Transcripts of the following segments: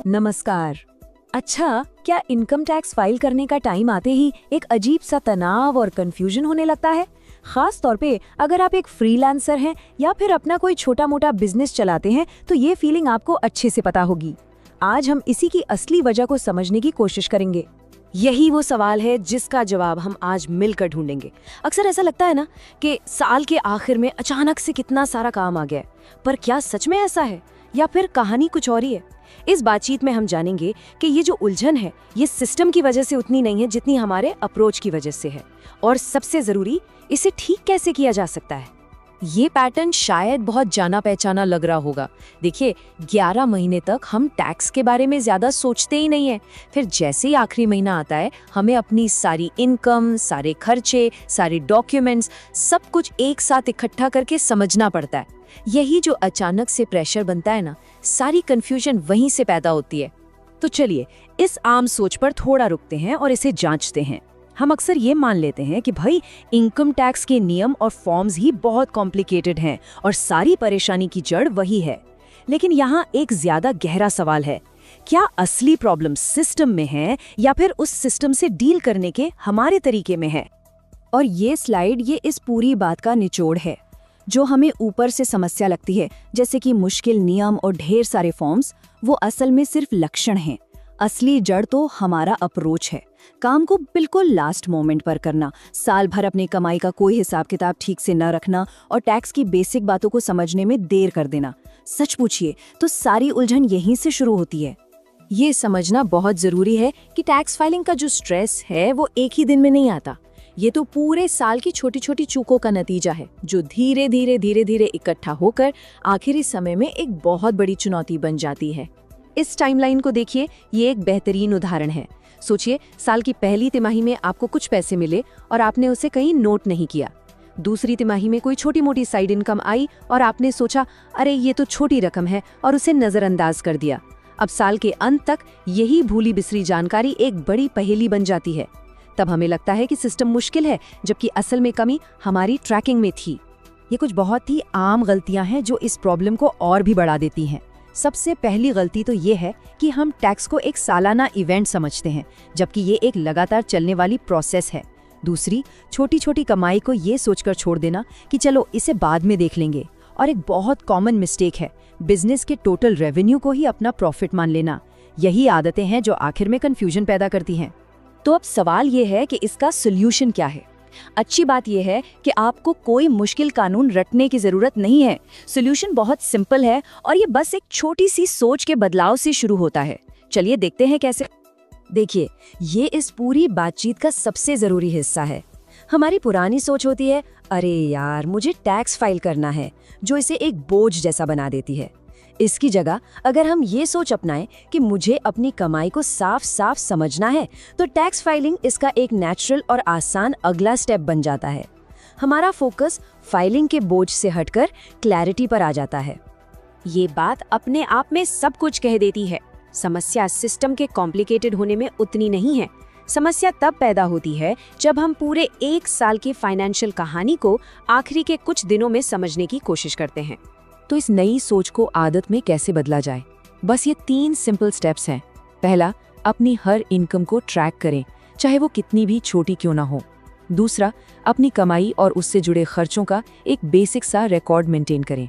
नमस्कार। अच्छा, क्या इनकम टैक्स फाइल करने का टाइम आते ही एक अजीब सा तनाव और कंफ्यूजन होने लगता है? खास तौर पे अगर आप एक फ्रीलांसर हैं या फिर अपना कोई छोटा मोटा बिजनेस चलाते हैं तो ये फीलिंग आपको अच्छे से पता होगी। आज हम इसी की असली वजह को समझने की कोशिश करेंगे। यही वो सवाल है जिसका जवाब हम आज मिलकर ढूंढेंगे। अक्सर ऐसा लगता है ना कि साल के आखिर में अचानक से कितना सारा काम आ गया है, पर क्या सच में ऐसा है या फिर कहानी कुछ और ही है? इस बातचीत में हम जानेंगे कि ये जो उलझन है ये सिस्टम की वजह से उतनी नहीं है जितनी हमारे अप्रोच की वजह से है, और सबसे जरूरी, इसे ठीक कैसे किया जा सकता है। ये पैटर्न शायद बहुत जाना पहचाना लग रहा होगा। देखिए, 11 महीने तक हम टैक्स के बारे में ज्यादा सोचते ही नहीं है। फिर जैसे ही आखिरी महीना आता है हमें अपनी सारी इनकम, सारे खर्चे, सारे डॉक्यूमेंट्स, सब कुछ एक साथ इकट्ठा करके समझना पड़ता है। यही जो अचानक से प्रेशर बनता है ना, सारी कंफ्यूजन वहीं से पैदा होती है। तो चलिए इस आम सोच पर थोड़ा रुकते हैं और इसे जांचते हैं। हम अक्सर ये मान लेते हैं कि भाई इनकम टैक्स के नियम और फॉर्म्स ही बहुत कॉम्प्लिकेटेड हैं और सारी परेशानी की जड़ वही है। लेकिन यहाँ एक ज्यादा गहरा सवाल है, क्या असली प्रॉब्लम सिस्टम में है या फिर उस सिस्टम से डील करने के हमारे तरीके में है? और ये स्लाइड ये इस पूरी बात का निचोड़ है। जो हमें ऊपर से समस्या लगती है, जैसे कि मुश्किल नियम और ढेर सारे फॉर्म्स, वो असल में सिर्फ लक्षण हैं। असली जड़ तो हमारा अप्रोच है। काम को बिल्कुल लास्ट मोमेंट पर करना, साल भर अपनी कमाई का कोई हिसाब किताब ठीक से न रखना और टैक्स की बेसिक बातों को समझने में देर कर देना। सच पूछिए तो सारी उलझन यहीं से शुरू होती है। ये समझना बहुत जरूरी है कि टैक्स फाइलिंग का जो स्ट्रेस है वो एक ही दिन में नहीं आता। ये तो पूरे साल की छोटी छोटी चूकों का नतीजा है, जो धीरे धीरे इकट्ठा होकर आखिरी समय में एक बहुत बड़ी चुनौती बन जाती है। इस टाइमलाइन को देखिए, ये एक बेहतरीन उदाहरण है। सोचिए, साल की पहली तिमाही में आपको कुछ पैसे मिले और आपने उसे कहीं नोट नहीं किया। दूसरी तिमाही में कोई छोटी मोटी साइड इनकम आई और आपने सोचा अरे ये तो छोटी रकम है और उसे नजरअंदाज कर दिया। अब साल के अंत तक यही भूली बिसरी जानकारी एक बड़ी पहेली बन जाती है। तब हमें लगता है कि सिस्टम मुश्किल है, जबकि असल में कमी हमारी ट्रैकिंग में थी। ये कुछ बहुत ही आम गलतियां हैं जो इस प्रॉब्लम को और भी बढ़ा देती हैं। सबसे पहली गलती तो ये है कि हम टैक्स को एक सालाना इवेंट समझते हैं, जबकि ये एक लगातार चलने वाली प्रोसेस है। दूसरी, छोटी छोटी कमाई को ये सोचकर छोड़ देना कि चलो इसे बाद में देख लेंगे। और एक बहुत कॉमन मिस्टेक है, बिजनेस के टोटल रेवेन्यू को ही अपना प्रॉफिट मान लेना। यही आदतें हैं जो आखिर में कंफ्यूजन पैदा करती हैं। तो अब सवाल ये है कि इसका सोल्यूशन क्या है? अच्छी बात यह है कि आपको कोई मुश्किल कानून रटने की जरूरत नहीं है। सोल्यूशन बहुत सिंपल है और ये बस एक छोटी सी सोच के बदलाव से शुरू होता है। चलिए देखते हैं कैसे। देखिए, ये इस पूरी बातचीत का सबसे जरूरी हिस्सा है। हमारी पुरानी सोच होती है, अरे यार मुझे टैक्स फाइल करना है, जो इसे एक बोझ जैसा बना देती है। इसकी जगह अगर हम ये सोच अपनाएं कि मुझे अपनी कमाई को साफ साफ समझना है, तो टैक्स फाइलिंग इसका एक नेचुरल और आसान अगला स्टेप बन जाता है। हमारा फोकस फाइलिंग के बोझ से हटकर क्लैरिटी पर आ जाता है। ये बात अपने आप में सब कुछ कह देती है। समस्या सिस्टम के कॉम्प्लिकेटेड होने में उतनी नहीं है। समस्या तब पैदा होती है जब हम पूरे एक साल की फाइनेंशियल कहानी को आखिरी के कुछ दिनों में समझने की कोशिश करते हैं। तो इस नई सोच को आदत में कैसे बदला जाए? बस ये 3 सिंपल स्टेप्स हैं। पहला, अपनी हर इनकम को ट्रैक करें, चाहे वो कितनी भी छोटी क्यों ना हो। दूसरा, अपनी कमाई और उससे जुड़े खर्चों का एक बेसिक सा रिकॉर्ड मेंटेन करें।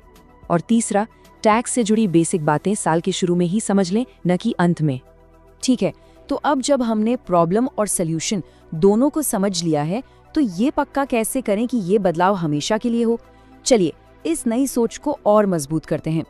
और तीसरा, टैक्स से जुड़ी बेसिक बातें साल के शुरू में ही समझ लें, न कि अंत में। ठीक है, तो अब जब हमने प्रॉब्लम और सल्यूशन दोनों को समझ लिया है, तो ये पक्का कैसे करें कि ये बदलाव हमेशा के लिए हो? चलिए इस नई सोच को और मजबूत करते हैं।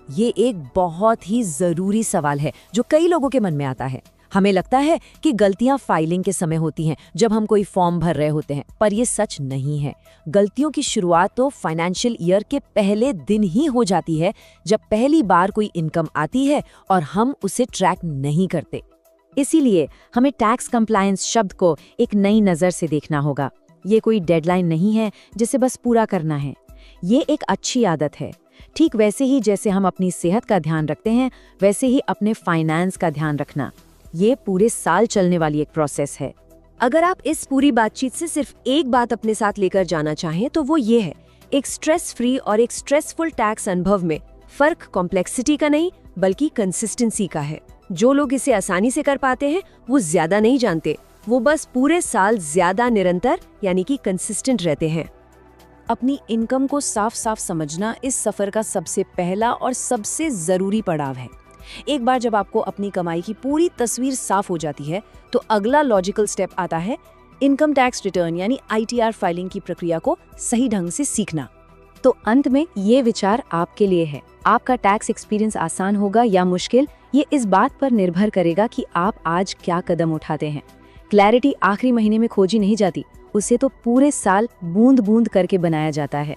ये एक बहुत ही जरूरी सवाल है जो कई लोगों के मन में आता है। हमें लगता है कि गलतियां फाइलिंग के समय होती हैं, जब हम कोई फॉर्म भर रहे होते हैं, पर ये सच नहीं है। गलतियों की शुरुआत तो फाइनेंशियल ईयर के पहले दिन ही हो जाती है, जब पहली बार कोई इनकम आती है और हम उसे ट्रैक नहीं करते। इसीलिए हमें टैक्स कंप्लायंस शब्द को एक नई नज़र से देखना होगा। ये कोई डेडलाइन नहीं है जिसे बस पूरा करना है। ये एक अच्छी आदत है। ठीक वैसे ही जैसे हम अपनी सेहत का ध्यान रखते हैं, वैसे ही अपने फाइनेंस का ध्यान रखना। ये पूरे साल चलने वाली एक प्रोसेस है। अगर आप इस पूरी बातचीत से सिर्फ एक बात अपने साथ लेकर जाना चाहें तो वो ये है, एक स्ट्रेस फ्री और एक स्ट्रेसफुल टैक्स अनुभव में फर्क कॉम्प्लेक्सिटी का नहीं बल्कि कंसिस्टेंसी का है। जो लोग इसे आसानी से कर पाते हैं वो ज्यादा नहीं जानते, वो बस पूरे साल ज्यादा निरंतर यानी कि कंसिस्टेंट रहते हैं। अपनी इनकम को साफ साफ समझना इस सफर का सबसे पहला और सबसे जरूरी पड़ाव है। एक बार जब आपको अपनी कमाई की पूरी तस्वीर साफ हो जाती है तो अगला लॉजिकल स्टेप आता है इनकम टैक्स रिटर्न यानी ITR फाइलिंग की प्रक्रिया को सही ढंग से सीखना। तो अंत में ये विचार आपके लिए है, आपका टैक्स एक्सपीरियंस आसान होगा या मुश्किल, ये इस बात पर निर्भर करेगा कि आप आज क्या कदम उठाते हैं। क्लैरिटी आखिरी महीने में खोजी नहीं जाती, उसे तो पूरे साल बूंद बूंद करके बनाया जाता है।